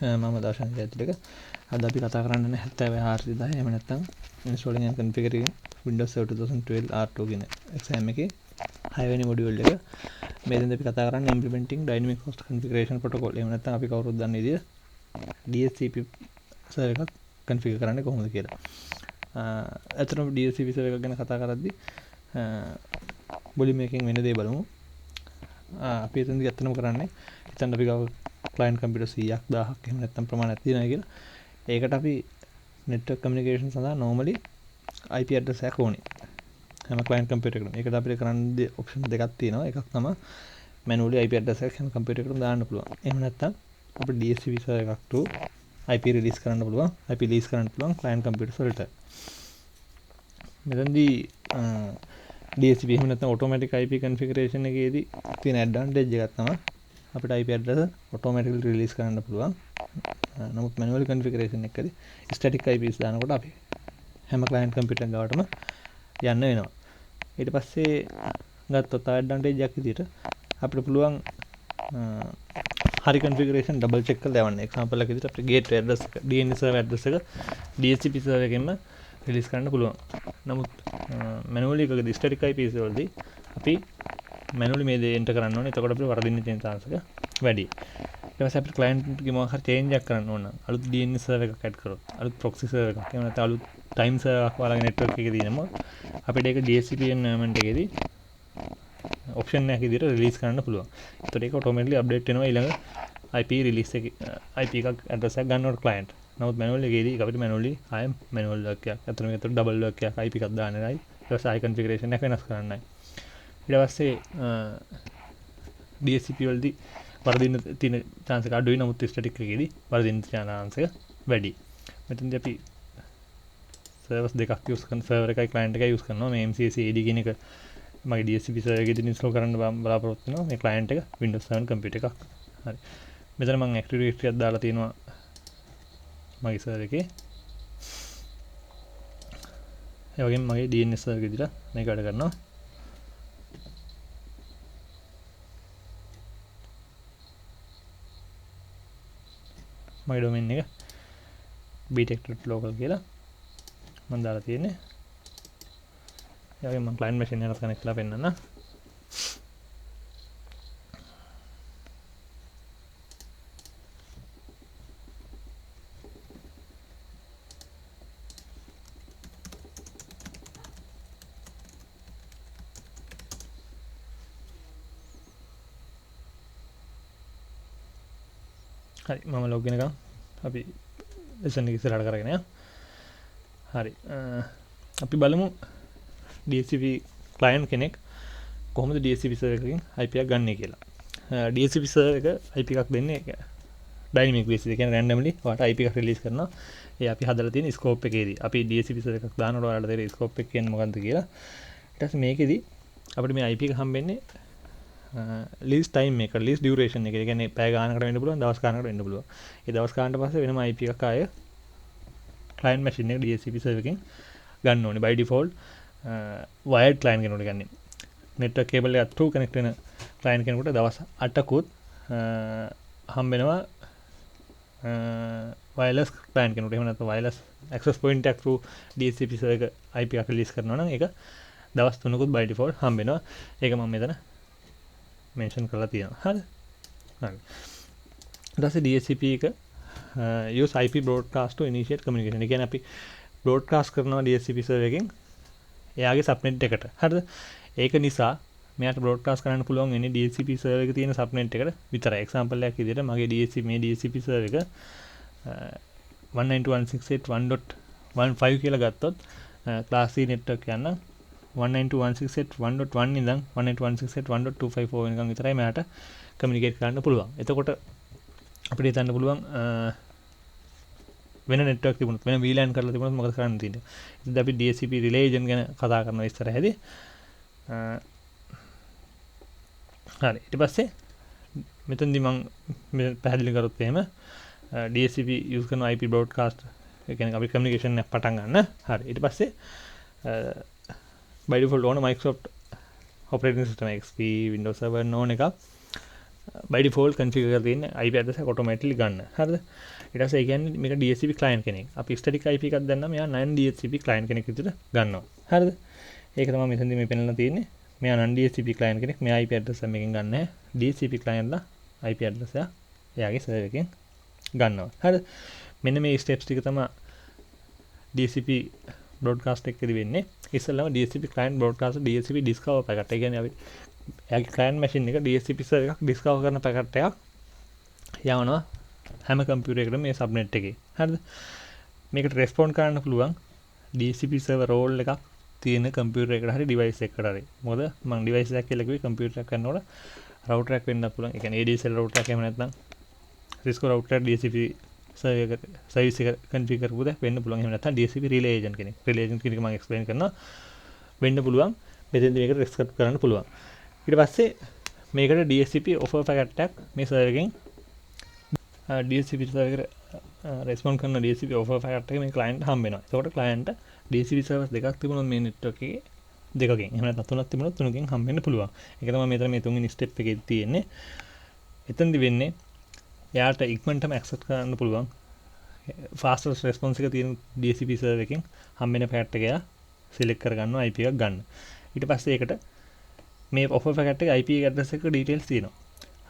මම දර්ශන ඇතුළක අද අපි කතා කරන්න 70R10 එහෙම නැත්නම් installing and configuring Windows Server 2012 R2 කියන exam එකේ 6 වෙනි module එක. මේකෙන්ද අපි කතා කරන්නේ implementing dynamic host configuration protocol. එහෙම නැත්නම් අපි කවුරුත් දන්න විදිහට DHCP server එකක් configure කරන්නේ කොහොමද කියලා. අතනම DHCP server එකක් ගැන කතා කරද්දී body making වෙන දේ බලමු. අපි එතනදී ඇත්තටම කරන්නේ හිතන්න අපි ගාව client computer 100ක් 1000ක් එහෙම නැත්නම් ප්‍රමාණයක් තියෙනවා කියලා. ඒකට අපි network communication සඳහා normally IP address එකක් ඕනේ. හැම client computer එකකටම. ඒකට අපිට කරන්න option දෙකක් තියෙනවා. එකක් තමයි manually IP address එකක් හැම computer එකකටම දාන්න පුළුවන්. එහෙම නැත්නම් අපිට DHCP server එකක් to IP release කරන්න පුළුවන්. IP lease කරන්න පුළුවන් client computer වලට. මෙතනදී DHCP එහෙම නැත්නම් automatic IP configuration එකේදී තියෙන advantage එකක් තමයි අපිට IP address automatically release කරන්න පුළුවන්. නමුත් manual configuration එකකදී static IPs දානකොට අපි හැම client computer ගාවටම යන්න වෙනවා. ඊට පස්සේ ගත්තොත් advantage එකක් විදිහට අපිට පුළුවන් හරි configuration double check කරලා යවන්න. example එකක විදිහට අපිට gateway address එක DNS server address එක DHCP server එකෙන්ම release කරන්න පුළුවන්. නමුත් manually එකකදී static IPs වලදී අපි manually මේ දේ enter කරන්න ඕනේ. එතකොට අපිට වරදින්න තියෙන chance එක වැඩි. ඊට පස්සේ අපිට client එකේ මොකක් හරි change එකක් කරන්න ඕන නම් අලුත් DNS server එකක් add කරොත් අලුත් proxy server එකක් එහෙම නැත්නම් අලුත් time server එකක් වලගේ network එකේ දිනම අපිට ඒක DHCP environment එකේදී option එකක් විදිහට release කරන්න පුළුවන්. ඒතකොට ඒක automatically update වෙනවා ඊළඟ IP release එක IP එකක් address එකක් ගන්නකොට client. නමුත් manual එකේදී අපිට manually ආයෙ manual work එකක් අතන මේකට double work එකක් IP එකක් දාන්න නයි. ඊට පස්සේ ආයෙ configuration එක වෙනස් කරන්නයි. ඊට පස්සේ DHCP වලදී වරදින්න තියෙන chance එක අඩුයි. නමුත් static එකේදී වරදින්න තියෙන chance එක වැඩි. මෙතනදී අපි servers දෙකක් use කරන server එකයි client එකයි use කරනවා. මේ MCAC AD කියන එක මගේ DHCP server එකේදී install කරන්න බලාපොරොත්තු වෙනවා. මේ client එක Windows 7 computer එකක්. හරි. මෙතන මම Active Directory එකක් දාලා තියෙනවා මගේ server එකේ. ඒ වගේම මගේ DNS server එකේ දාලා මේක වැඩ කරනවා. මගේ domain එක btech.local කියලා මම දාලා තියෙන්නේ. ඒ වගේම මම client machine එකට connect කරලා පෙන්නන්න. හරි මම login එකක් අපි lesson එක ඉස්සරහට කරගෙන යමු. හරි අපි බලමු DHCP client කෙනෙක් කොහොමද DHCP server එකකින් IP එකක් ගන්නෙ කියලා. DHCP server එක IP එකක් දෙන්නේ dynamic basis. ඒ කියන්නේ randomly ඔයාලට IP එකක් release කරනවා. ඒ අපි හදලා තියෙන scope එකේදී. අපි DHCP server එකක් දානකොට ඔයාලට තේරෙයි scope එක කියන්නේ මොකක්ද කියලා. ඊට පස්සේ මේකෙදී අපිට මේ IP එක හම්බෙන්නේ lease time එක lease duration එක. ඒ කියන්නේ පැය ගානකට වෙන්න පුළුවන්, දවස් ගානකට වෙන්න පුළුවන්. ඒ දවස් ගානට පස්සේ වෙනම IP එකක් ආයේ client machine එක DHCP server එකකින් ගන්න ඕනේ. by default wired client කෙනෙකුට ගන්නේ. network cable එක through connect වෙන client කෙනෙකුට දවස් 8කුත් හම්බෙනවා wireless client කෙනෙකුට. එහෙම නැත්නම් wireless access point එකක් through DHCP server එක IP එකක් release කරනවා නම් ඒක දවස් 3කුත් by default හම්බෙනවා. ඒක මම මෙතන mention කරලා තියෙනවා. හරිද? හරි. ඊට පස්සේ DHCP එක use IP broadcast to initiate communication. ඒ කියන්නේ අපි broadcast කරනවා DHCP server එකෙන් එයාගේ subnet එකට. හරිද? ඒක නිසා මෙයාට broadcast කරන්න පුළුවන් වෙන්නේ DHCP server එකේ තියෙන subnet එකට විතරයි. example එකක් විදිහට මගේ DHCP server එක 192.168.1.15 කියලා ගත්තොත් class C network යන 192.168.1.1 ඉඳන් 192.168.1.254 වෙනකන් විතරයි මෙයාට communicate කරන්න පුළුවන්. එතකොට අපිට හිතන්න පුළුවන් වෙන network තිබුණොත් වෙන VLAN කරලා තිබුණොත් මොකද කරන්න තියෙන්නේ. ඉතින් අපි DHCP relay agent ගැන කතා කරනවා ඉස්සරහදී. හරි ඊට පස්සේ මෙතනදී මම පැහැදිලි කරොත් එහෙම DHCP use කරන IP broadcast ඒ කියන්නේ අපි communication එක පටන් ගන්න. හරි ඊට පස්සේ by default ඕන Microsoft operating system XP Windows Server ඕන එක by default configure කරලා තියෙන IP address එක automatically ගන්න. හරිද? ඊට පස්සේ ඒ කියන්නේ මේක DHCP client කෙනෙක්. අපි static IP එකක් දැම්නම මෙයා non DHCP client කෙනෙක් විදිහට ගන්නවා. හරිද? ඒක තමයි මෙතනදී මේ පෙන්නලා තියෙන්නේ. මෙයා non DHCP client කෙනෙක්. මෙයා IP address එක මේකෙන් ගන්න නැහැ. DHCP client ලා IP address එක එයාගේ server එකෙන් ගන්නවා. හරිද? මෙන්න මේ steps ටික තමයි DHCP broadcast එකේදී වෙන්නේ. ඉස්සෙල්ලාම DHCP client broadcast DHCP discover packet. ඒ කියන්නේ අපි එයාගේ client machine එක DHCP server එකක් discover කරන packet එකක් යවනවා හැම කම්පියුටර් එකකටම මේ subnet එකේ. හරිද? මේකට respond කරන්න පුළුවන් DHCP server role එකක් තියෙන කම්පියුටර් එකකට හරි device එකකට හරි. මොකද මම device එකක් කියලා කිව්වේ කම්පියුටර් එකක් කරනකොට router එකක් වෙන්නත් පුළුවන්. ඒ කියන්නේ ADSL router එකක් එහෙම නැත්නම් Cisco router DHCP service එක configure කරපුවද වෙන්න පුළුවන්. එහෙම නැත්නම් DHCP relay agent කෙනෙක්. relay agent කෙනෙක් මම explain කරනවා. වෙන්න පුළුවන්. මෙතෙන්දී මේකට restrict කරන්න පුළුවන්. ඊට පස්සේ මේකට DHCP offer packet එකක් මේ server එකෙන් DHCP server එකට respond කරන DHCP offer packet එක මේ client හම්බ වෙනවා. එතකොට client DHCP servers දෙකක් තිබුණොත් මේ network එකේ දෙකකින් එහෙම නැත්නම් තුනක් තිබුණොත් තුනකින් හම්බ වෙන්න පුළුවන්. ඒක තමයි මෙතන මේ තුන්වෙනි step එකේ තියෙන්නේ. එතනදි වෙන්නේ එයාට ඉක්මනටම access කරන්න පුළුවන් fastest response එක තියෙන DHCP server එකෙන් හම්බ වෙන packet එක එයා select කරගන්නවා IP එකක් ගන්න. ඊට පස්සේ ඒකට මේ offer packet එක IP address එක details තියෙනවා.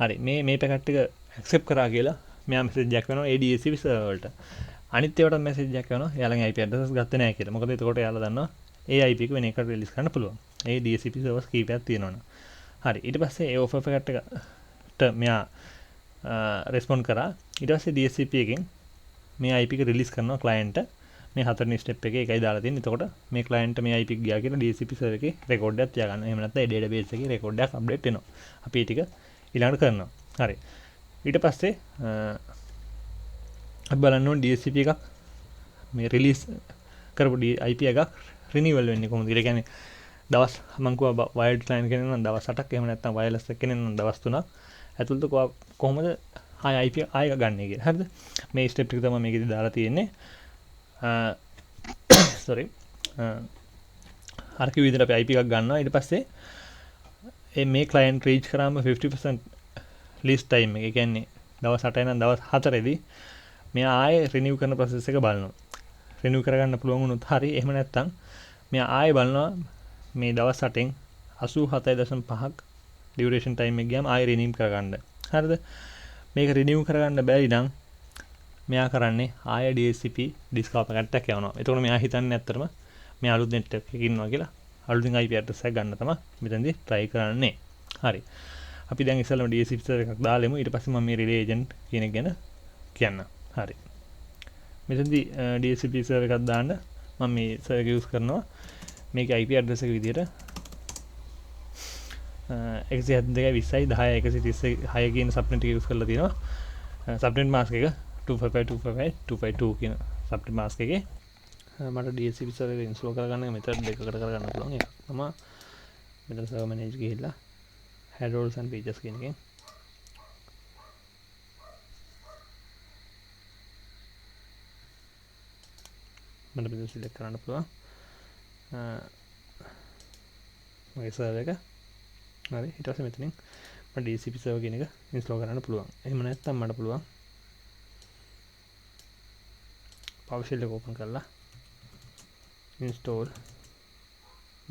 හරි මේ packet එක accept කරා කියලා මෙයා message එකක් වෙනවා DHCP server වලට. අනිත් ඒවාට message එකක් වෙනවා එයාලගේ IP address ගත්තේ නැහැ කියලා. මොකද එතකොට එයාලා දන්නවා ඒ IP එක වෙන එකකට release කරන්න පුළුවන්. ඒ DHCP servers කීපයක් තියෙනවනේ. හරි ඊට පස්සේ ඒ offer packet එකට මෙයා respond කරා. ඊට පස්සේ DHCP එකෙන් මේ IP එක release කරනවා client මේ හතරවෙනි step එකේ ඒකයි දාලා තියෙන්නේ. එතකොට මේ client මේ IP එක ගියා කියලා DHCP server එකේ record එකක් තියාගන්න. එහෙම නැත්නම් ඒ database එකේ record එකක් update වෙනවා. අපි ඒ ටික ඊළඟට කරනවා. හරි. ඊට පස්සේ අපි බලන්න ඕනේ DHCP එකක් මේ release කරපු IP එකක් renewal වෙන්නේ කොහොමද කියලා. කියන්නේ දවස් මම කිව්වා wired client කෙනෙක් නම් දවස් 8ක් එහෙම නැත්නම් wireless කෙනෙක් නම් දවස් 3ක් ඇතුළත කොහොමද IP ආය ගන්න කියලා. හරිද? මේ step ටික තමයි මේකෙදි දාලා තියෙන්නේ. sorry අර කිව්ව විදිහට අපි IP එකක් ගන්නවා. ඊට පස්සේ මේ client reach කරාම 50% lease time එක. ඒ කියන්නේ දවස් 8යි නම් දවස් 4ේදී මෙයා ආයේ renew කරන process එක බලනවා. renew කරගන්න පුළුවන් වුණොත් හරි. එහෙම නැත්නම් මෙයා ආයේ බලනවා මේ දවස් 8න් 87.5ක් duration time එක ගියාම ආයෙ renew කරගන්න. හරිද? මේක renew කරගන්න බැරි නම් මෙයා කරන්නේ ආයෙ DHCP discover packet එකක් යවනවා. එතකොට මෙයා හිතන්නේ ඇත්තටම මේ අලුත් network එකක ඉන්නවා කියලා. අලුතින් IP address එකක් ගන්න තමයි මෙතනදී try කරන්නේ. හරි. අපි දැන් ඉස්සෙල්ලාම DHCP server එකක් දාලෙමු. ඊට පස්සේ මම මේ relay agent කියන එක ගැන කියන්නම්. හරි. මෙතනදී DHCP server එකක් දාන්න මම මේ server එක use කරනවා. මේකේ IP address එක විදිහට 172.20.10.136 කියන subnet එක use කරලා තියෙනවා. subnet mask එක 255.255.252 කියන subnet mask එකේ මට DHCP server එක install කරගන්න method දෙකකට කරගන්න පුළුවන්. එකක් තමයි මෙතන server manager ගිහිල්ලා add roles and features කියන එකෙන් මට මෙතන select කරන්න පුළුවන්. මගේ server එක හරි. ඊට පස්සේ මෙතනින් මට DHCP server කියන එක install කරන්න පුළුවන්. එහෙම නැත්නම් මට පුළුවන් PowerShell එක open කරලා install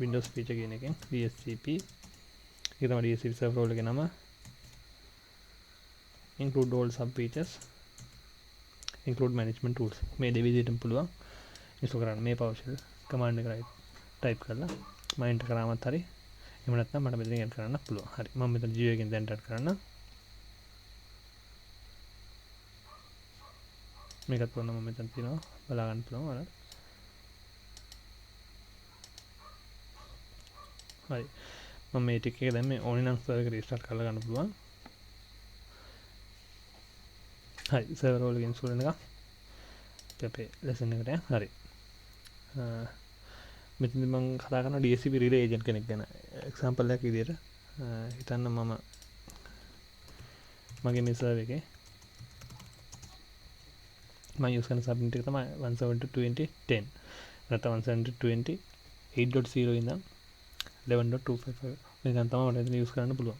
Windows feature කියන එකෙන් DHCP ඒක තමයි DHCP server role එකේ නම. include all sub features include management tools මේ දෙවිදිහටම පුළුවන් install කරන්න. මේ PowerShell command එක type කරලා මම enter කරාමත් හරි. එහෙම නැත්නම් මට මෙතනින් add කරන්න පුළුවන්. හරි. මම මෙතන GUI එකෙන් දැන් add කරන්න. මේකත් වොන්න මම මෙතන තියෙනවා. බලා ගන්න පුළුවන් ඔයාලට. හරි. මම මේ ටික එක දැන් මේ ඕනේ නම් server එක restart කරලා ගන්න පුළුවන්. හරි. server role එක install වෙන එක. අපේ lesson එකට යන්න. හරි. මෙතනදි මම කතා කරන DHCP relay agent කෙනෙක් ගැන example එකක් විදියට හිතන්න මම මගේ මේ server එකේ මම use කරන subnet එක තමයි 172.20.10 නැත්නම් 172.8.0 ඉඳන් 11.255 මේකෙන් තමයි මට use කරන්න පුළුවන්.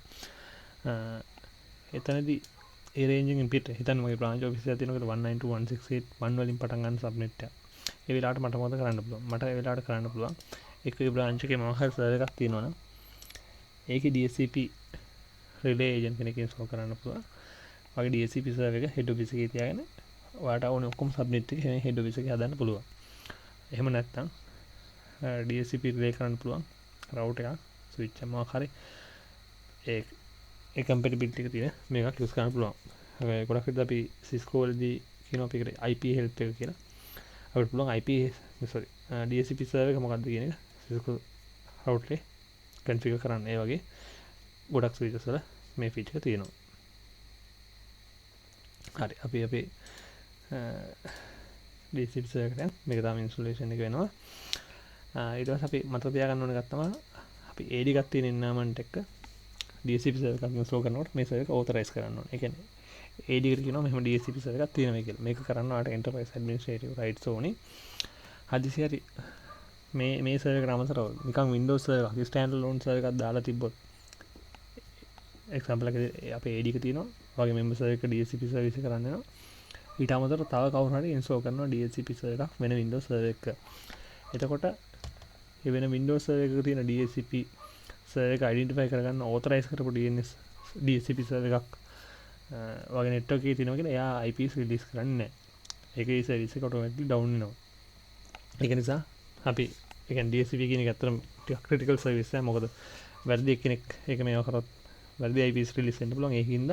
එතනදී ඒ රේන්ජ් එකෙන් පිට හිතන්න මගේ බ්‍රාන්ච් ඔෆිස් එක තියෙනකොට 192.168.1 වලින් පටන් ගන්න සබ්නෙට් එක. ඒ වෙලාවට මට මොකද කරන්න පුළුවන්? මට ඒ වෙලාවට කරන්න පුළුවන් එක බ්‍රාන්ච් එකේ මොකක් හරි සර්වර් එකක් තියෙනවනම් ඒකේ DHCP රිලේ ඒජන්ට් කෙනෙක් ඉන්ස්ටෝල් කරන්න පුළුවන්. වගේ DHCP සර්වර් එක හෙඩ් ඔෆිස් එකේ තියාගෙන ඔයාට ඕනේ ඔක්කොම සබ්නෙට් එක හෙඩ් ඔෆිස් එකේ හදන්න පුළුවන්. එහෙම නැත්නම් DHCP රිලේ කරන්න පුළුවන් රවුටර් එකක් ස්විච් එක මොකක් හරි ඒ කම්පැටිබිලිටි එක තියෙන මේකක් යූස් කරන්න පුළුවන්. ගොඩක් විට අපි Cisco වලදී කියනවා අපිට IP help එක කියලා. අපිට පුළුවන් DHCP server එක මොකක්ද කියන එක Cisco router එකේ configure කරන්න. ඒ වගේ ගොඩක් switches වල මේ feature එක තියෙනවා. හරි අපි අපේ DHCP server එකට මේක තමයි installation එක වෙනවා. ඊට පස්සේ අපි මතක තියාගන්න ඕන එකක් තමයි අපි AD එකක් තියෙන environment එක DHCP server එකක් install කරනකොට මේ server එක authorize කරන්න ඕනේ. ඒ කියන්නේ AD එකට කියනවා මෙහෙම DHCP server එකක් තියෙනවා කියලා. මේක කරන්න ඔයාලට enterprise administrative rights ඕනේ. හදිසි හරි මේ server එකට අමතරව නිකන් Windows server එකක් stand alone server එකක් දාලා තිබ්බොත් example එකේ අපේ AD එක තියෙනවා. වගේ member server එක DHCP service එක කරන්න වෙනවා. ඊට අමතරව තව කවුරු හරි install කරනවා DHCP server එකක් වෙන Windows server එකක. එතකොට ඒ වෙන Windows server එකක තියෙන DHCP server එක identify කරගන්න authorize කරපු DHCP server එකක් වගේ network එකේ තියෙනවා කියලා එයා IPs release කරන්නේ නැහැ. ඒකේ service එක automatically down වෙනවා. ඒක නිසා අපි ඒ කියන්නේ DHCP කියන එක ඇත්තටම ටිකක් critical service එක. මොකද වැරදි එක්කෙනෙක් ඒක මේව කරොත් වැරදි IPs release වෙන්න පුළුවන්. ඒකින්ද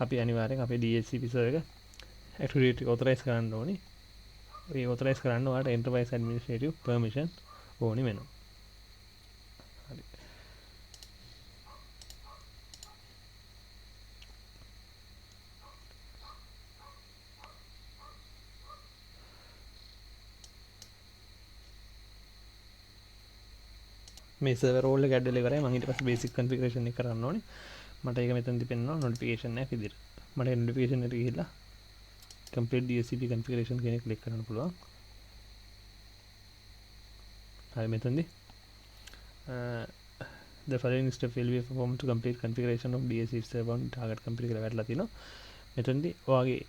අපි අනිවාර්යෙන් අපේ DHCP server එක activate authorize කරන්න ඕනේ. ඒ authorize කරන්න ඔයාලට enterprise administrative permission ඕනි වෙනවා. හරි. මේ server role එක ඇඩ් වෙලා ඉවරයි. මම ඊට පස්සේ basic configuration එක කරන්න ඕනේ. මට ඒක මෙතනදී පෙන්නනවා notification එකක් විදිහට. මට notification එකට ගිහිල්ලා complete DHCP configuration කියන එක click කරන්න පුළුවන්. හරි මෙතනදී the following step will be performed to complete configuration of DHCP server on target computer කියලා වැටලා තිනවා. මෙතනදී ඔයාගේ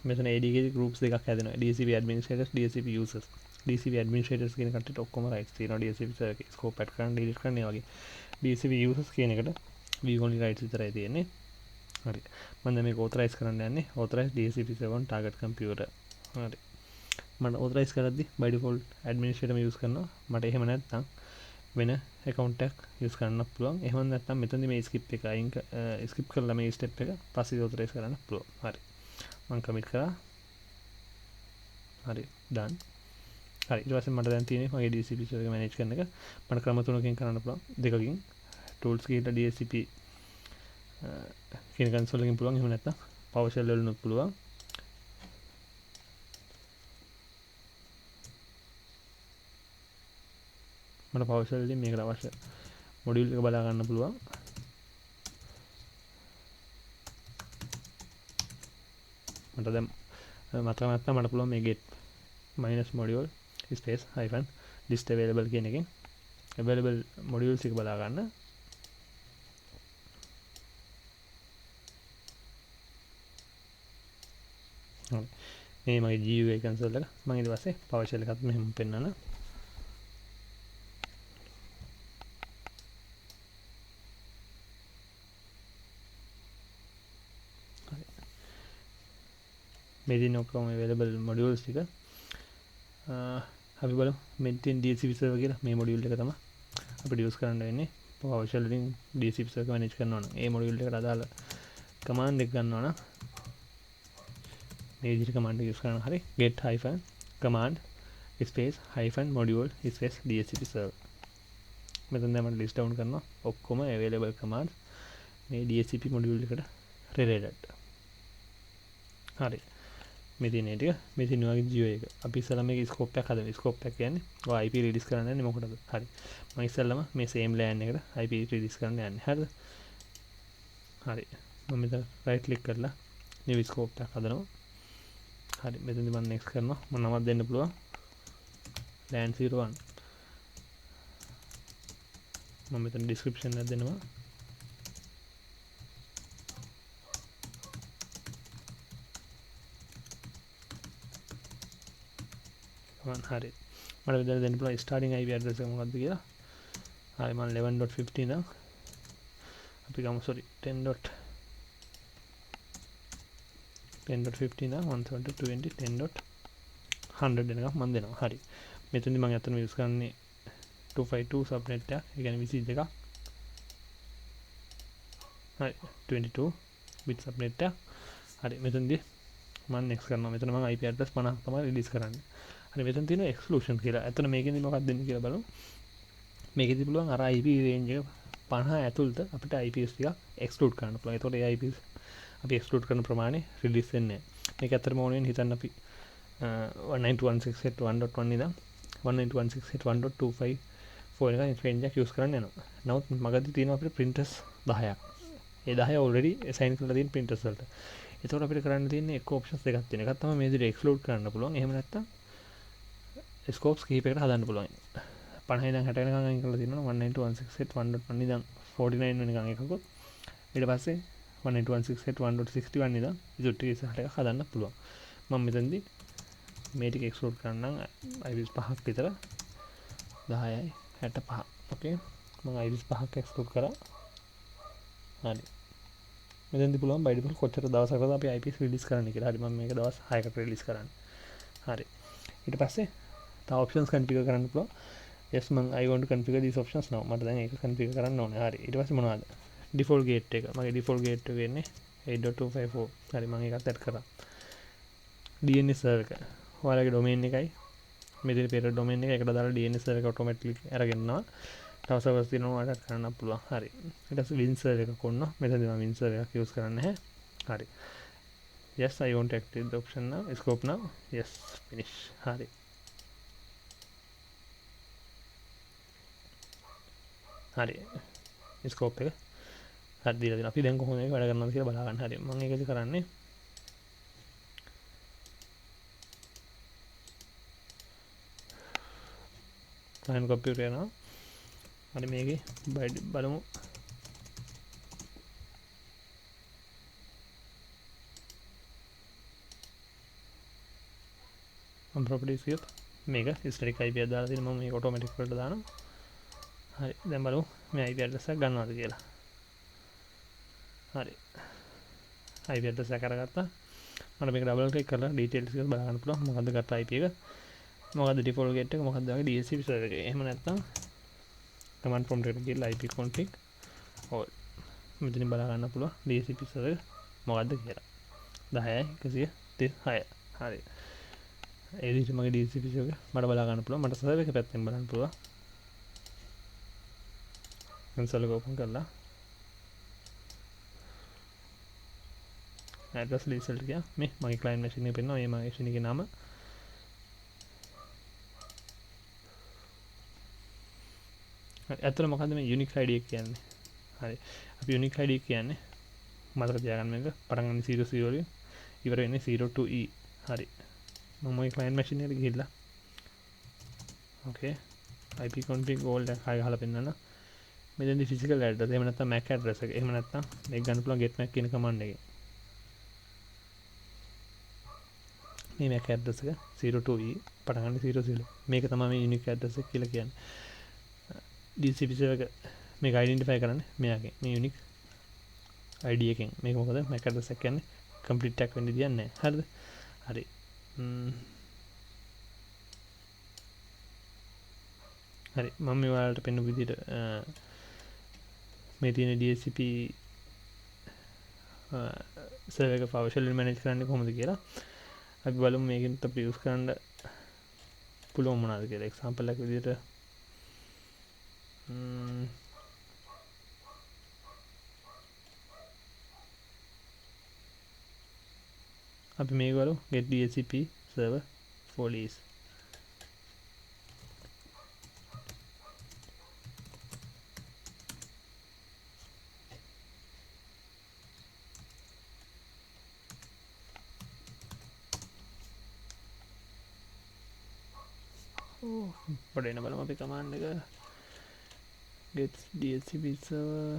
මෙතන AD එකේ groups දෙකක් හැදෙනවා. DHCP administrators, DHCP users. DHCP administrators කියන කට්ටියට ඔක්කොම rights තියෙනවා DHCP server එකේ scope add කරන්න delete කරන්න වගේ. DHCP users කියන එකට view only rights විතරයි තියෙන්නේ. හරි. මම දැන් මේක authorize කරන්න යන්නේ. authorize DHCP server on target computer. හරි. මම authorize කරද්දි by default administrator use කරනවා. මට එහෙම නැත්නම් වෙන account එකක් use කරන්න පුළුවන්. එහෙම නැත්නම් මෙතනදී මේ skip එක අයින් skip කරලා මේ step එක පස්සේ authorize කරන්න පුළුවන්. හරි. මම commit කරා. හරි. done. හරි. ඊට පස්සේ මට දැන් තියෙන්නේ මගේ DHCP server එක manage කරන එක. මට ක්‍රම තුනකින් කරන්න පුළුවන්. දෙකකින් tools ගිහිල්ලා DHCP කියන console එකකින් පුළුවන්. එහෙම නැත්නම් PowerShell වලිනුත් පුළුවන්. මට PowerShell වලින් මේකට අවශ්‍ය මොඩියුල් එක බලා ගන්න පුළුවන්. මට දැන් මතක නැත්නම් මට පුළුවන් මේ get minus module space hyphen list available කියන එකෙන් available modules එක බලා ගන්න. හරි. මේ මගේ GUI console එක. මම ඊට පස්සේ PowerShell එකත් මෙහෙම පෙන්නන. මේ දින ඔක්කොම available modules ටික අපි බලමු මෙතෙන් DHCP server කියලා මේ module එක තමයි අපිට use කරන්න වෙන්නේ. PowerShell වලින් DHCP server manage කරනවා නම් ඒ module එකට අදාළ command එක ගන්නවා නම් මේ විදිහට command එක use කරනවා. හරි. get hyphen command space hyphen module space DHCP server. මෙතන දැන් මම list down කරනවා ඔක්කොම available commands මේ DHCP module එකට related. හරි. මේ තියෙන ටික මේ තියෙන වගේ GUI එක. අපි ඉස්සෙල්ලා මේක scope එකක් හදමු. scope එක කියන්නේ ඔය IP release කරන්න යන්නේ මොකටද? හරි. මම ඉස්සෙල්ලාම මේ same LAN එකට IP release කරන්න යන්නේ. හරිද? හරි. මම මෙතන right click කරලා new scope එකක් හදනවා. හරි. මෙතනදී මම next කරනවා. මම නමක් දෙන්න පුළුවන්. LAN 01. මම මෙතන description එකක් දෙනවා. හරි මට විතර දෙන්න පුළුවන් ස්ටාර්ටින් IP ඇඩ්‍රස් එක මොකක්ද කියලා. හරි මම 11.50 ඉඳන් අපි ගමු sorry 10.15 ඉඳන් 172.20 10.100 වෙනකම් මම දෙනවා. හරි මෙතනදි මම අතන යූස් කරන්නේ 252 සබ්නෙට් එක. ඒ කියන්නේ 22 එකක්. හරි 22 bit subnet එක. හරි මෙතනදී මම next කරනවා. මෙතන මම IP address 50 තමයි රිලීස් කරන්නේ. හරි මෙතන තියෙනවා exclusion කියලා. එතන මේකෙන්දි මොකක්ද දෙන්නේ කියලා බලමු. මේකෙදි පුළුවන් අර IP range එක 50 ඇතුළත අපිට IPs ටික exclude කරන්න පුළුවන්. ඒතකොට ඒ IPs අපි exclude කරන ප්‍රමාණය රිලීස් වෙන්නේ නැහැ. මේක ඇත්තටම ඕන වෙන්නේ හිතන්න අපි 192.168.1.1 ඉඳන් 192.168.1.25 වෙනකන් range එක use කරන්න යනවා. නමුත් මගදී තියෙනවා අපිට printers 10ක්. ඒ 10 already assign කරලා තියෙන printers වලට. ඒතකොට අපිට කරන්න තියෙන්නේ එක options එකක් තියෙන. එකක් තමයි මේ විදිහට exclude කරන්න පුළුවන්. එහෙම නැත්නම් scopes කීපයකට හදන්න පුළුවන්. 50 ඉඳන් 60 වෙනකන් අයින් කරලා තියෙනවා 192.168.1.1 ඉඳන් 49 වෙනකන් එකකුත්. ඊට පස්සේ 192.168.1.61 ඉඳන් ඉතුරු ටික ඉස්සරහට එකක් හදන්න පුළුවන්. මම මෙතනදී මේ ටික exclude කරන්නම් IPs 5ක් විතර 10යි 65. ඕකේ මම IPs 5ක් exclude කරා. හරි මෙතෙන්දි පුළුවන් by default කොච්චර දවසකද අපි IPs රිලීස් කරන්න කියලා. හරි මම මේක දවස් 6කට රිලීස් කරන්නේ. හරි ඊට පස්සේ තව options configure කරන්න පුළුවන්. yes මම I want to configure these options now. මට දැන් ඒක configure කරන්න ඕනේ. හරි ඊට පස්සේ මොනවද default gate එක. මගේ default gate එක වෙන්නේ 8.254. හරි මම ඒකත් set කරා. DNS server එක. ඔයාලගේ domain එකයි මෙතන පෙර domain එක එකට දාලා DNS server එක automatically අරගෙන යනවා. තව servers තියෙනවා ඔයාලට කරන්න පුළුවන්. හරි ඊට පස්සේ win server එක කොන්න. මෙතනදී මම win server එකක් use කරන්නේ නැහැ. හරි yes I want to activate the option now. Scope now. Yes finish. හරි හරි ස්කෝප් එක හරි දීලා දෙනවා. අපි දැන් කොහොමද මේක වැඩ කරනවද කියලා බලා ගන්න. හරි මම ඒකද කරන්නේ client computer යනවා. හරි මේකේ බලමු මම properties කියොත් මේක historic IP එක දාලා තියෙන මම මේක automatic වලට දානවා. හරි දැන් බලමු මේ IP address එක ගන්නවද කියලා. හරි IP address එක කරගත්තා. මට මේක double click කරලා details එක බලන්න පුළුවන්. මොකද්ද ගත්ත IP එක, මොකද්ද default gate එක, මොකද්ද වගේ DHCP server එක. එහෙම නැත්නම් command prompt එකට ගිහලා IP config all මෙතනින් බලා ගන්න පුළුවන් DHCP server මොකද්ද කියලා. 10යි 136. හරි ඒ විදිහට මගේ DHCP server මට බලා ගන්න පුළුවන්. මට server එක පැත්තෙන් බලන්න පුළුවන්. console එක open කරලා address list වලට ගියා. මේ මගේ client machine එක පෙන්නනවා. මේ මගේ machine එකේ නම. ඇත්තට මොකද්ද මේ unique ID එක කියන්නේ? හරි. අපි unique ID කියන්නේ මතක තියාගන්න මේක පටන් ගන්න 00 වලින් ඉවර වෙන්නේ 02E. හරි. මම මගේ client machine එකට ගිහිල්ලා okay IP config all එක ගහලා පෙන්නන්න. මෙතෙන්දි physical address එහෙම නැත්නම් MAC address එක. එහෙම නැත්නම් මේක ගන්න පුළුවන් get MAC කියන command එකෙන්. මේ MAC address එක 02E පටන් ගන්න 00. මේක තමයි මේ unique address එක කියලා කියන්නේ. DHCP server එක මේක identify කරන්නේ මෙයාගේ මේ unique ID එකෙන්. මේක මොකද MAC address එක කියන්නේ complete tag වෙන්න දෙන්නේ නැහැ. හරිද? හරි. හරි මම මේ ඔයාලට පෙන්නපු විදිහට මේ තියෙන DHCP server එක PowerShell manage කරන්නේ කොහොමද කියලා. අපි බලමු මේකෙන් අපි use කරන්න පුළුවන් මොනවද කියලා. example එකක් විදිහට අපි මේක බලමු get DHCP server for lease. පොඩ්ඩක් එන්න බලමු අපි command එක get DHCP server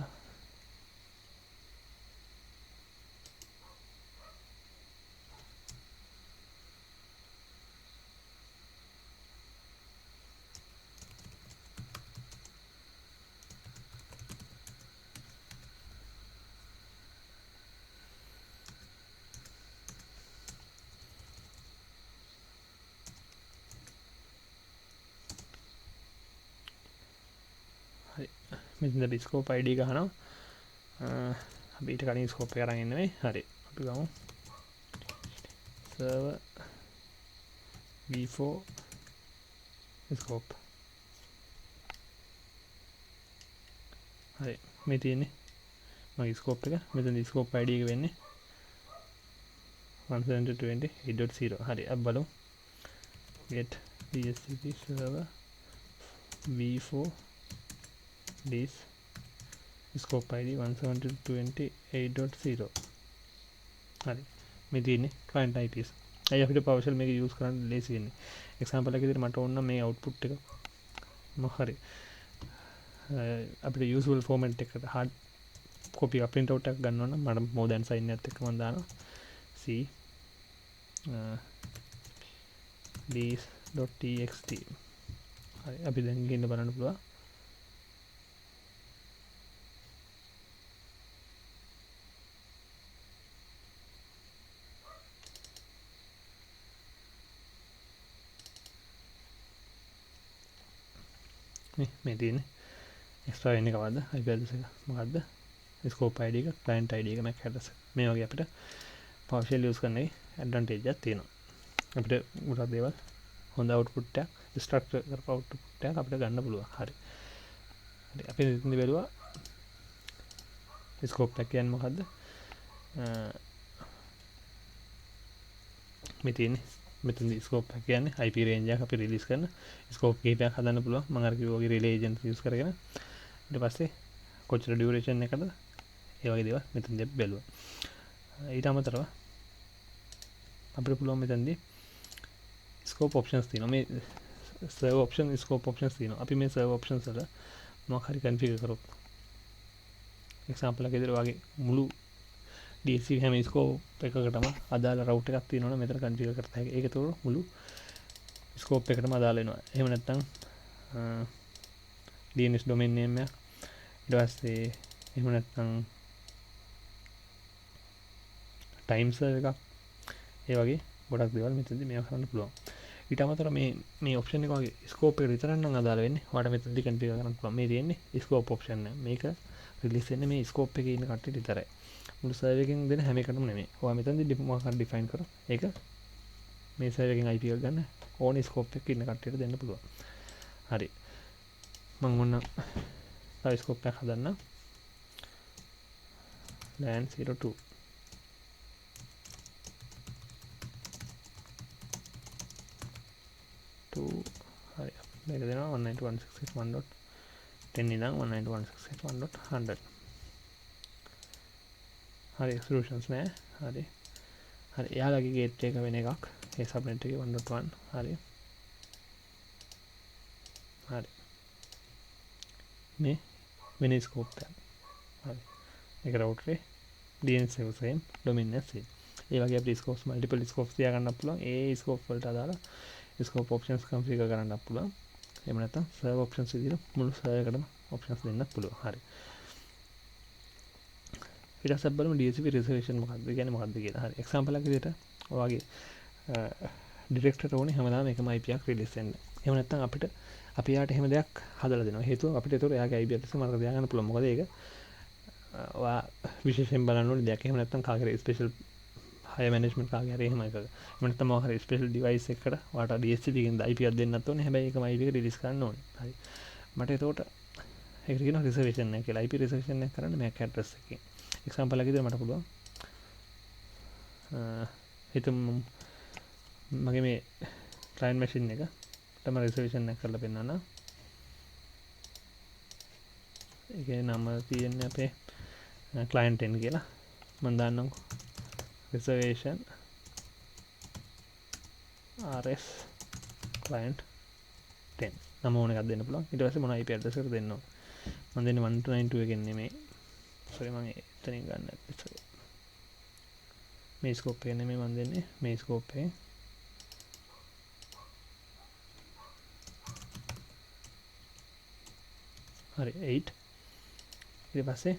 මෙතන අපි ස්කෝප් ID ගහනවා. අපි ඊට කලින් ස්කෝප් එක අරන් ඉන්නේ. හරි. අපි ගමු server v4 ස්කෝප්. හරි. මේ තියෙන්නේ මගේ ස්කෝප් එක. මෙතන ස්කෝප් ID එක වෙන්නේ 172.8.0. හරි. අපි බලමු get DHCP server v4 this scope ID 172.8.0. හරි. මේ තියෙන්නේ client IPs. අය අපිට PowerShell මේක use කරන්න ලේසි වෙන්නේ. example එකක විදිහට මට ඕන නම් මේ output එක මොකක් හරි අපිට usual format එකකට hard copy එක print out එකක් ගන්නවා නම් මට more than sign එකත් එක්ක මම දානවා c this.txt. හරි. අපි දැන් ගිහින් බලන්න පුළුවන්. මේ තියෙන්නේ එක්ස්ට්‍රා වෙන්නේ කවද්ද IP address එක මොකද්ද scope ID එක client ID එක MAC address එක මේ වගේ අපිට PowerShell use කරන එකේ advantage එකක් තියෙනවා අපිට ගොඩක් දේවල් හොඳ output එකක් structure කරපු output එකක් අපිට ගන්න පුළුවන් හරි අපි ඉතින් බැලුවා scope එක කියන්නේ මොකද්ද මේ තියෙන්නේ මෙතනදී scope එක කියන්නේ IP range එකක් අපි release කරන scope කීපයක් හදන්න පුළුවන් මම අර කිව්වා වගේ relay agent use කරගෙන ඊට පස්සේ කොච්චර duration එකද ඒ වගේ දේවල් මෙතනදී අපි බැලුවා ඊට අමතරව අපිට පුළුවන් මෙතනදී scope options තියෙනවා මේ server option scope options තියෙනවා අපි මේ server options වල මොකක් හරි configure කරොත් example එකක විදිහට වගේ මුළු DHCP හැම scope එකකටම අදාළ route එකක් තියෙනවනේ මෙතන configure කරත හැකි. ඒක ඒතකොට මුළු scope එකකටම අදාළ වෙනවා. එහෙම නැත්නම් DNS domain name එක ඊට පස්සේ එහෙම නැත්නම් time server එකක් ඒ වගේ ගොඩක් දේවල් මෙතනදී මේවා කරන්න පුළුවන්. ඊට අමතරව මේ option එක වගේ scope එකට විතරක් නම් අදාළ වෙන්නේ. ඔයාලට මෙතනදී configure කරන්න පුළුවන්. මේ තියෙන්නේ scope option එක. මේක release වෙන්නේ මේ scope එකේ ඉන්න කට්ටියට විතරයි. මුළු සර්වර් එකෙන් දෙන හැම එකටම නෙමෙයි. ඔයා මෙතනදී මොකක් හරි define කරා. ඒක මේ සර්වර් එකෙන් IP එක ගන්න ඕන scope එකක ඉන්න කට්ටියට දෙන්න පුළුවන්. හරි. මම මොන තව scope එකක් හදන්න. LAN 02. හරි. මේක දෙනවා 192.168.1.10 ඉඳන් 192.168.1.100. හරි solutions නෑ හරි එයාලගේ gate එක වෙන එකක් ඒ subnet එකේ 1.1 හරි මේ වෙන scope එක හරි ඒක router එක DNS එක same domain එක same ඒ වගේ අපිට scopes multiple scopes තියා ගන්නත් පුළුවන් ඒ scope වලට අදාළ scope options configure කරන්නත් පුළුවන් එහෙම නැත්නම් server options විදිහට මුළු server එකටම options දෙන්නත් පුළුවන් හරි ඊට පස්සේ බලමු DHCP reservation මොකක්ද කියන්නේ මොකක්ද කියලා. හරි. example එකක් විදිහට ඔයාගේ director ඕනේ හැමදාම එකම IP එකක් release වෙන්න. එහෙම නැත්නම් අපිට අපි යාට එහෙම දෙයක් හදලා දෙනවා. හේතුව අපිට ඒතකොට එයාගේ IP address මතක තියාගන්න පුළුවන්. මොකද ඒක ඔයා විශේෂයෙන් බලන්න ඕනේ දෙයක්. එහෙම නැත්නම් කාගේ special higher management කාගේ හරි එහෙම එකක. එහෙම නැත්නම් මොකක් හරි special device එකකට ඔයාට DHCP එකෙන් IP එකක් දෙන්නත් ඕනේ. හැබැයි ඒකම IP එක release කරන්න ඕනේ. හරි. මට ඒතකොට ඒකට කියනවා reservation එක කියලා. IP reservation එක කරන්න MAC address එකකින්. example එකක් විදිහට මට පුළුවන් හිතමු මගේ මේ client machine එක තමයි reservation එක කරලා පෙන්නන්න. ඒකේ නම තියෙන්නේ අපේ client 10 කියලා. මම දාන්නම්කෝ reservation rs client 10 නම ඕන එකක් දෙන්න පුළුවන්. ඊට පස්සේ මොන IP address එකද දෙන්න ඕන. මම දෙන්නේ 1292 එකෙන් නෙමෙයි. sorry මම එතනින් ගන්න sorry. මේ scope එක නෙමෙයි මම දෙන්නේ. මේ scope එකෙන් හරි 8 ඊට පස්සේ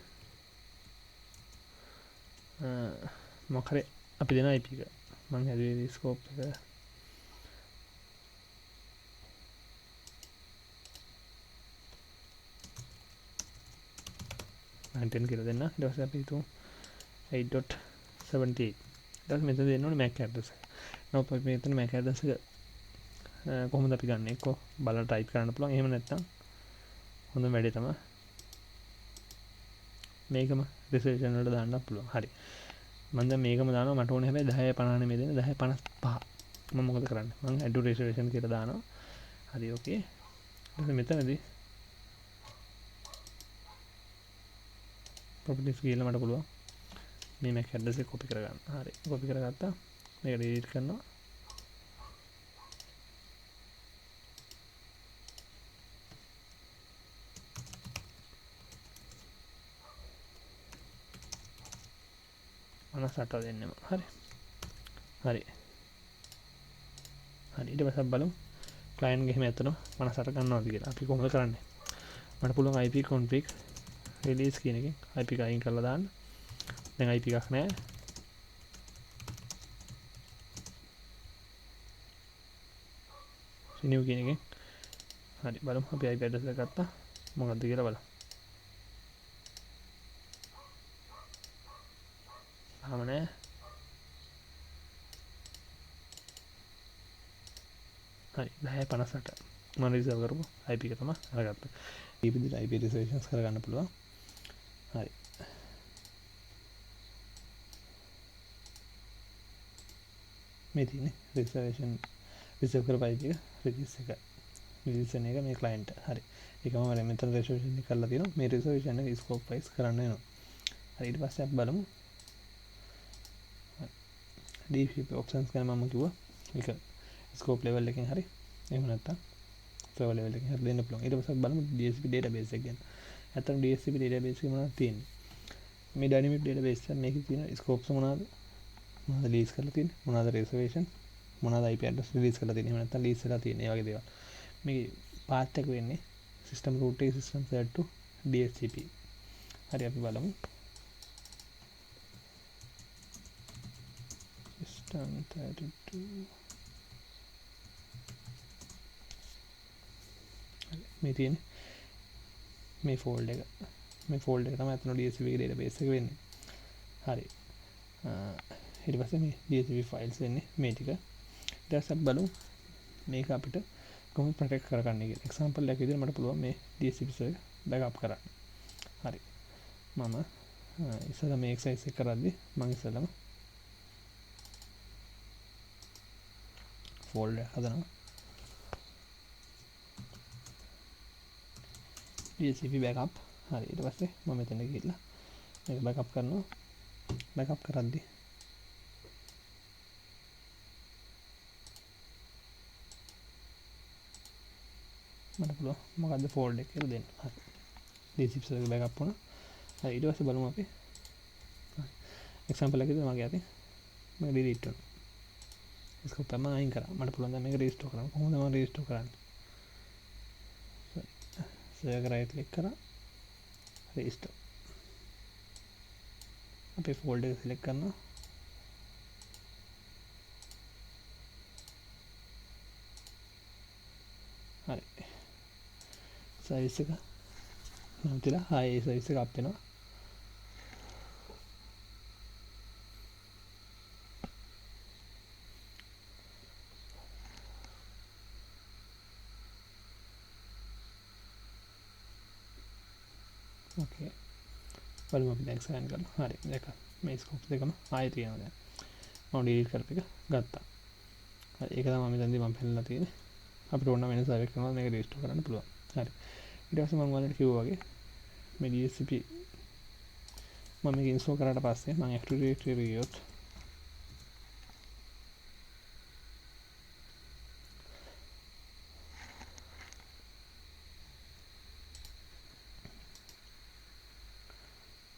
මොකක් හරි අපි දෙන IP එක මම හැදුවේ scope එක 910 කියලා දෙන්න. ඊට පස්සේ අපි හිතමු 8.78. ඊට පස්සේ මෙතන දෙන්න ඕනේ MAC address එක. නමුත් අපි මෙතන MAC address එක කොහොමද අපි ගන්න? එක්ක බලලා ටයිප් කරන්න පුළුවන්. එහෙම නැත්නම් හොඳම වැඩේ තමයි මේකම රිසර්චන් වලට දාන්න පුළුවන්. හරි. මම දැන් මේකම දානවා. මට ඕනේ හැබැයි 10:50 නෙමෙයි දෙන්නේ 10:55. මම මොකද කරන්නේ? මම add to reservation කියලා දානවා. හරි ඕකේ. ඊට මෙතනදී properties කියලා මට පුළුවන් මේ MAC address එක copy කරගන්න. හරි. copy කරගත්තා. මේක delete කරනවා. අනසට දෙන්නෙම. හරි. හරි. හරි. ඊට පස්සේ බලමු client ගේ එහෙම ඇත්තනවා මනසට ගන්නවාද කියලා. අපි කොහොමද කරන්නේ? මට පුළුවන් IP config release කියන එකෙන් IP එක අයින් කරලා දාන්න. දැන් IP එකක් නැහැ. renew කියන එකෙන් හරි බලමු අපි IP address එක ගත්තා. මොකක්ද කියලා බලමු. ආම නැහැ. හරි 10:58 මම රිසර්ව් කරපු IP එක තමයි අරගත්තා. මේ විදිහට IP reservations කරගන්න පුළුවන්. හරි. මේ තියෙන්නේ reservation reserve කරපු IP එක release එක. release එක මේ client. හරි. ඒකම වල මෙතන reservation එක කරලා තියෙනවා. මේ reservation එක scope wise කරන්න වෙනවා. හරි ඊට පස්සේ අපි බලමු. DHCP options ගැන මම කිව්වා. ඒක scope level එකෙන් හරි එහෙම නැත්නම් server level එකෙන් හරි දෙන්න පුළුවන්. ඊට පස්සේ බලමු DHCP database එක ගැන. නැත්නම් DHCP database එක මොනවද තියෙන්නේ? මේ dynamic database එක මේකේ තියෙන scopes මොනවද? මොනවද release කරලා තියෙන්නේ? මොනවද reservation? මොනවද IP address release කරලා තියෙන්නේ? එහෙම නැත්නම් release කරලා තියෙන්නේ. ඒ වගේ දේවල්. මේ path එක වෙන්නේ system root එක system third to DHCP. හරි අපි බලමු. system 32 මේ තියෙන මේ ෆෝල්ඩර් එක තමයි අතන DHCP database එක වෙන්නේ. හරි. ඊට පස්සේ මේ DHCP files වෙන්නේ මේ ටික. ඊට පස්සේ අපි බලමු මේක අපිට කොහොමද ප්‍රොටෙක්ට් කරගන්නේ කියලා. එක්සැම්පල් එකක් විදිහට මට පුළුවන් මේ DHCP server බෑකප් කරන්න. හරි. මම ඉස්සෙල්ලා මේ exercise එක කරද්දි මම ඉස්සෙල්ලාම ෆෝල්ඩර් හදනවා. DHCP backup. හරි ඊට පස්සේ මම මෙතන ගිහලා මේක backup කරනවා. backup කරද්දි මට පුළුවන් මොකද්ද ෆෝල්ඩර් එක කියලා දෙන්න. හරි. DHCP server backup වුණා. හරි ඊට පස්සේ බලමු අපි. එක්සැම්පල් එකකින් මගේ අතින් මේක delete කරනවා. scope එක මම අයින් කරා. මට පුළුවන් දැන් මේක restore කරන්න. කොහොමද මම restore කරන්නේ? server right click කරා. restore. අපේ folder එක select කරනවා. හරි. size එක නැවතිලා high size එක up වෙනවා. okay බලමු අපි දැන් ස්කෑන් කරලා හරි දැක මේ ස්කෝප් දෙකම ආයෙ තියෙනවා දැන් මම ඩිලීට් කරපු එක ගත්තා හරි ඒක තමයි මෙතනදී මම පෙන්නලා තියෙන්නේ අපිට ඕන වෙන සර්වර් එකක් කරනවා මේක රිස්ටෝර් කරන්න පුළුවන් හරි ඊට පස්සේ මම ඔයාලට කිව්වා වගේ මේ DHCP මම මේක ඉන්ස්ටෝල් කරාට පස්සේ මම Active Directory ගියොත්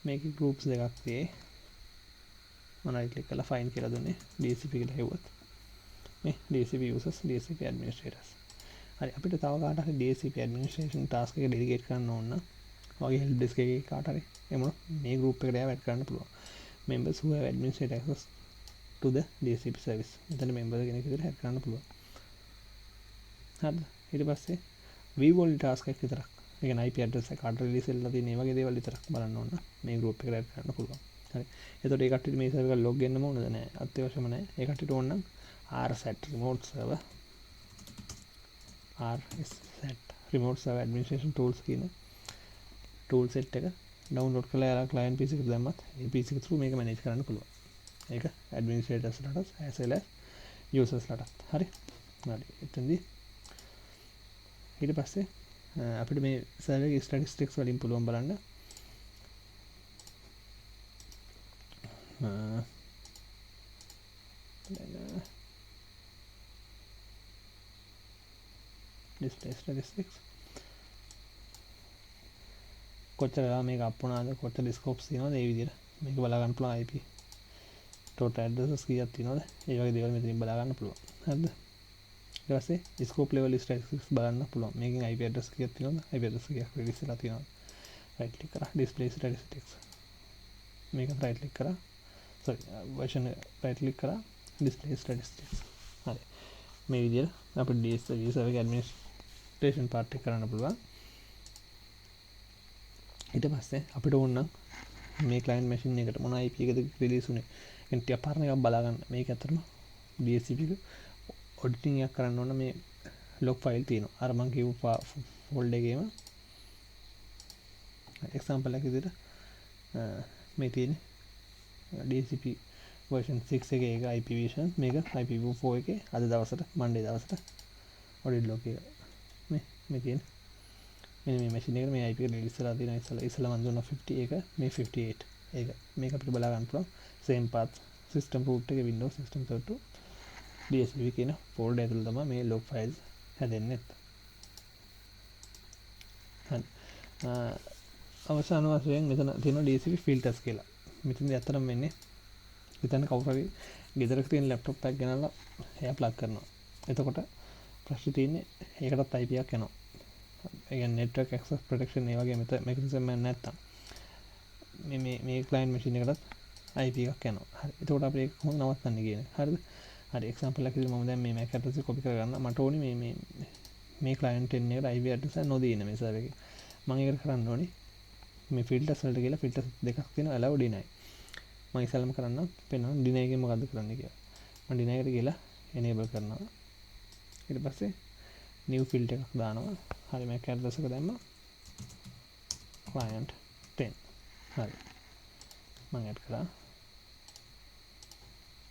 මේකේ groups දෙකක් තියෙයි මම right click කරලා find කියලා දුන්නේ DHCP කියලා හෙව්වොත් මේ DHCP users DHCP administrators හරි අපිට තව කාට හරි DHCP administration task එක delegate කරන්න ඕන නම් ඔයගේ help desk එකේ කාට හරි එමුණු මේ group එකට ඇව add කරන්න පුළුවන් members who have administrative access to the DHCP service මෙතන member කෙනෙක් විදිහට add කරන්න පුළුවන් හරිද ඊට පස්සේ view only task එකක් විතරක් ඒ කියන්නේ IP address එක කාට රිලීස් වෙලා තියෙන මේ වගේ දේවල් විතරක් බලන්න ඕන මේ group එකට add කරන්න පුළුවන්. හරි. එතකොට ඒ කට්ටියට මේ server එක log වෙන්න ඕනද නැහැ. අත්‍යවශ්‍යම නැහැ. ඒ කට්ටියට ඕන නම් RSAT remote server RSAT remote server administration tools කියන tool set එක download කරලා යාලා client PC එකට දැම්මත් ඒ PC එක through මේක manage කරන්න පුළුවන්. ඒක administrators ලටත් as well as users ලටත්. හරි. හරි. එතෙන්දී ඊට පස්සේ අපිට මේ server එකේ statistics වලින් පුළුවන් බලන්න display statistics කොච්චර වෙලා මේක අප් වුණාද කොච්චර ස්කෝප්ස් තියෙනවද ඒ විදිහට මේක බලා ගන්න පුළුවන් IP total addresses කීයක් තියෙනවද ඒ වගේ දේවල් මෙතනින් බලා ගන්න පුළුවන් හරිද ඊට පස්සේ scope level statistics බලන්න පුළුවන් මේකෙන් IP address කීයක් තියෙනවද IP address කීයක් release වෙලා තියෙනවද right click කරා display statistics මේක right click කරා sorry version right click කරා display statistics හරි මේ විදිහට අපිට DSL server එක administration part එක කරන්න පුළුවන් ඊට පස්සේ අපිට ඕන නම් මේ client machine එකට මොන IP එකද release උනේ කියන ටික පාරණ එකක් බලා ගන්න මේක ඇත්තටම DHCP එක auditing එකක් කරන්න ඕන මේ log file තියෙනවා අර මම කියපු folder එකේම example එකක් විදිහට මේ තියෙන්නේ DHCP version 6 එකේ එක IP version මේක IPv4 එකේ අද දවසට Monday දවසට audit log එක මේ තියෙන්නේ මෙන්න මේ machine එකට මේ IP එක release වෙලා තියෙනවා ඉස්සලා මම දුන්නා 50 එක මේ 58 ඒක මේක අපිට බලා ගන්න පුළුවන් same path system root එක Windows system 32 DHCP කියන folder ඇතුළේ තමයි මේ log files හැදෙන්නේ හරි අවසාන වශයෙන් මෙතන තියෙනවා DHCP filters කියලා මෙතනදී අතරම වෙන්නේ හිතන්න කවුරු හරි ගෙදරක තියෙන laptop එකක් ගෙනල්ලා එයා plug කරනවා එතකොට ප්‍රශ්නේ තියෙන්නේ ඒකටත් IP එකක් යනවා ඒ කියන්නේ network access protection ඒ වගේ mechanism එකක් නැත්තම් මේ client machine එකටත් IP එකක් යනවා. හරි. එතකොට අපි ඒක කොහොමද නවත්තන්නේ කියන්නේ. හරිද? හරි example එකක් විදිහට මම දැන් මේ MAC address එක copy කරගන්න. මට ඕනේ මේ client 10 එකට IP address එක නොදී ඉන්න මේ server එකේ. මම ඒකට කරන්න ඕනේ මේ filters වලට ගිහලා filters දෙකක් තියෙනවා allow deny. මම ඉස්සෙල්ලාම කරන්න පෙන්නන deny එකෙන් මොකද්ද කරන්නේ කියලා. මම deny එකට ගිහලා enable කරනවා. ඊට පස්සේ new filter එකක් දානවා. හරි MAC address එක දැම්මා client 10 හරි මම ඇඩ් කරා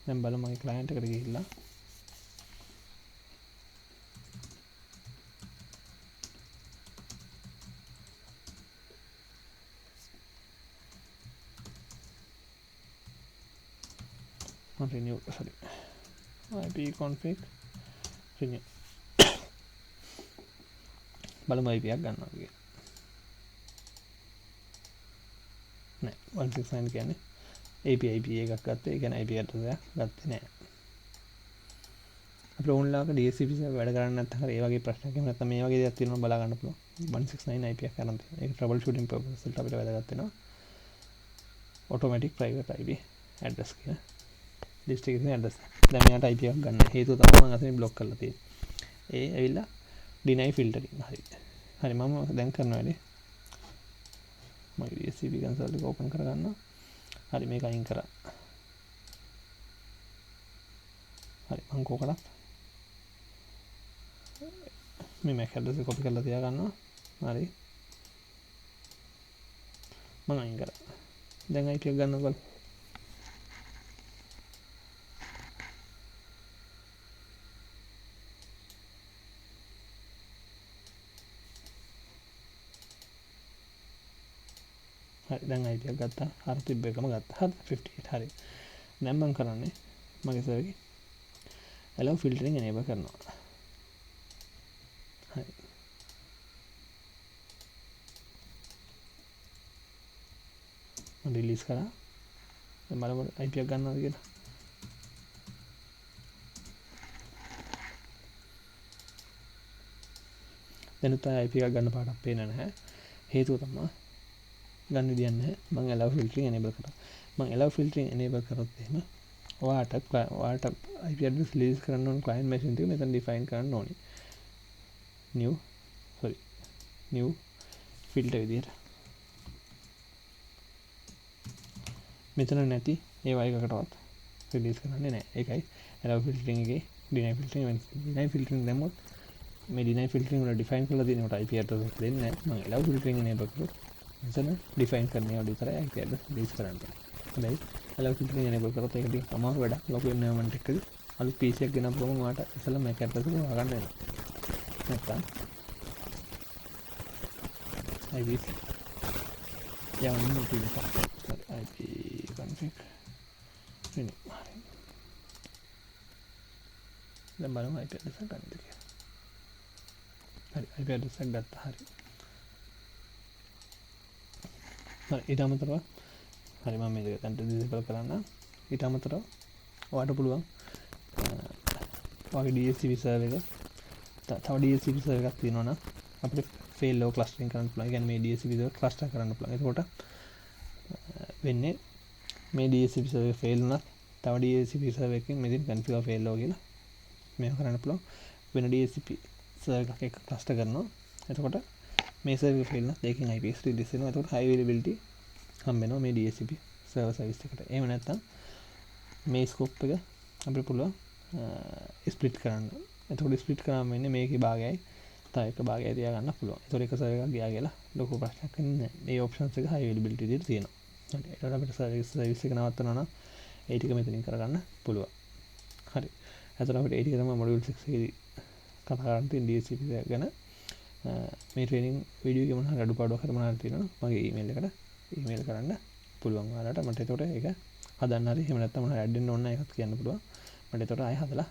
දැන් බලමු මගේ client එකට ගිහිල්ලා මම renew sorry IP config renew බලමු IP එකක් ගන්නවා කියලා නෑ 169 කියන්නේ API IP එකක් ගත්තේ ඒ කියන්නේ IP address එකක් ගත්තේ නෑ අපිට ඕන්ලාක DHCP එක වැඩ කරන්නේ නැත්නම් හරි ඒ වගේ ප්‍රශ්නයක් එහෙම නැත්නම් මේ වගේ දේවල් තියෙනවා බලා ගන්න පුළුවන් 169 IP එකක් ගන්න තියෙනවා ඒක trouble shooting purposes වලට අපිට වැදගත් වෙනවා automatic private IP address කියන district address දැන් මෙයාට IP එකක් ගන්න හේතුව තමයි මම අතනින් block කරලා තියෙන්නේ ඒ ඇවිල්ලා deny filtering හරි මම දැන් කරන වැඩේ මගේ DHCP console එක open කරගන්නවා හරි මේක අයින් කරා හරි මම කොකටත් මේ MAC address එක copy කරලා තියා ගන්නවා හරි මම අයින් කරා දැන් IP එක ගන්න බලන්න හරි දැන් IP එකක් ගත්තා අර තිබ්බ එකම ගත්තා හරි 58 හරි දැන් මම කරන්නේ මගේ server එකේ allow filtering enable කරනවා හරි මම release කරා දැන් බලමු IP එකක් ගන්නවද කියලා දැනුත් IP එකක් ගන්න පාටක් පේන්නේ නැහැ හේතුව තමයි ගන්න විදියක් නැහැ මම allow filtering enable කරා මම allow filtering enable කරොත් එහෙම ඔයාට IP address release කරන්න ඕන client machine එක මෙතන define කරන්න ඕනේ new ෆිල්ටර් විදියට. මෙතන නැති ඒ වගේ එකකටවත් රිලීස් කරන්නේ නැහැ. ඒකයි allow filtering එකේ deny filtering deny filtering දැම්මොත් මේ deny filtering වල define කරලා තියෙනකොට IP address එක දෙන්නේ නැහැ. මම allow filtering enable කරොත් මෙතන define කරනවා විතරයි IP address release කරන්නේ. හොඳයි. allow filtering enable කරොත් ඒක ටිකක් අමාරු වැඩක්. local environment එකකදී අලුත් PC එකක් ගෙනත් ගමන් ඔයාලට ඉස්සෙල්ලා MAC address එක හොයාගන්න වෙනවා. නැත්තම් IP යවන්න තියෙනවා. IP config වෙන්නේ. දැන් බලමු IP address එක ගන්නද කියලා. හරි IP address එක ගත්තා. හරි. හරි ඊට අමතරව හරි මම මේක දැන් disable කරන්න. ඊට අමතරව ඔයාලට පුළුවන් ඔයාගේ DHCP server එක තව DHCP server එකක් තියෙනවා නම් අපිට fail low clustering කරන්න පුළුවන්. ඒ කියන්නේ මේ DHCP server cluster කරන්න පුළුවන්. එතකොට වෙන්නේ මේ DHCP server fail වුණත් තව DHCP server එකකින් මෙතන configure fail low කියලා මේක කරන්න පුළුවන්. වෙන DHCP server එකක් එක්ක cluster කරනවා. එතකොට මේ server එක fail වුණත් ඒකෙන් IPS release වෙනවා. එතකොට high availability හම්බ වෙනවා මේ DHCP server service එකට. එහෙම නැත්නම් මේ scope එක අපිට පුළුවන් ස්ප්ලිට් කරන්න. එතකොට ස්ප්ලිට් කරාම වෙන්නේ මේකේ භාගයයි තව එක භාගයයි තියාගන්න පුළුවන්. ඒතකොට එක සර්වර් එකක් ගියා කියලා ලොකු ප්‍රශ්නයක් වෙන්නේ නැහැ. මේ ඔප්ෂන්ස් එක high availability විදිහට තියෙනවා. හරි. ඒකට අපිට සර්විස් එක නවත්තනවා නම් ඒ ටික මෙතනින් කරගන්න පුළුවන්. හරි. එතකොට අපිට ඒ ටික තමයි module 6 එකේදී කතා කරන්න තියෙන DHCP ගැන. මේ ට්‍රේනින් වීඩියෝ එකේ මොන හරි අඩුපාඩුවක් හරි මොනවා හරි තියෙනවා මගේ ඊමේල් එකට ඊමේල් කරන්න පුළුවන් ඔයාලට. මට ඒතකොට ඒක හදන්න හරි එහෙම නැත්නම් මොනවා ඇඩ් වෙන්න ඕන එකක් කියන්න පුළුවන්. මට ඒතකොට ආයෙ හදලා